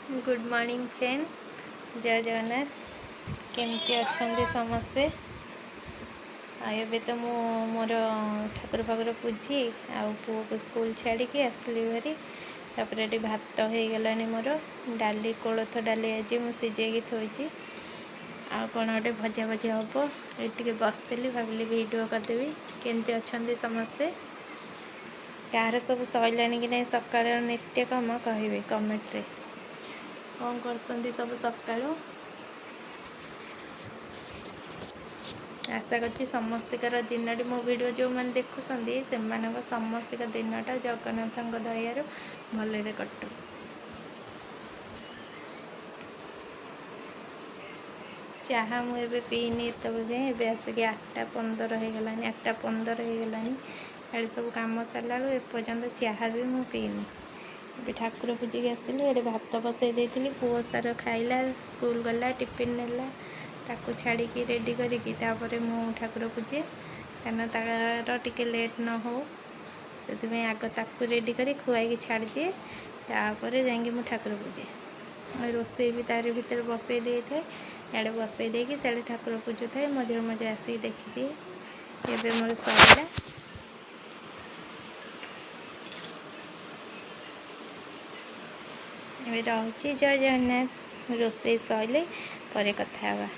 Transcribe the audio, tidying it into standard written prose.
Good morning friend. जय जगन्नाथ। केमती अच्छा समस्ते। तो मोर ठाकुर फाकुर पूजी आउ पुओ को स्कूल छाड़ी आसली भारी तापर ये भात हो गला मोर डाली कोलथ डाली आज मुझे सिझे थोड़ी आ कौन गोटे भजा भजा हम ये बसती भाविली वीडियो करदेवी केमती अच्छा समस्ते कह सब सरलानी कि नहीं सका नित्य कम कहे कमेंट्रे कौन कर सब सका आशा कर समस्तर दिन मो वीडियो जो मैंने देखुं से समस्त दिनटा जगन्नाथ दयार भल कटू। चाहा मुझे पीनी एत जाए आसिक 8:15 हो गला 8:15 हो गला ये सब कम सरला एपर्तंत चाहा भी मुझे पीनी। ये ठाकुर पूजिक आसली ये भात बसई देती पुओ तार खाइला स्कूल गला टिफिन नेला ताकू छाड़ी रेडी करी मु ठाकुर पूजे कहना तार टिके लेट न हो से आग ताकू रेडी करी खुआई छाड़ी दिए तापर जाकि मु ठाकुर पूजे रोसे भी तार भर बसई दे था इे बसई देकी साड़े ठाकुर पूजु थाए मझे मझे आसिक देखी दिए एवं मोर सरला रही। जय जगन्नाथ रोसे सैले पर कथा।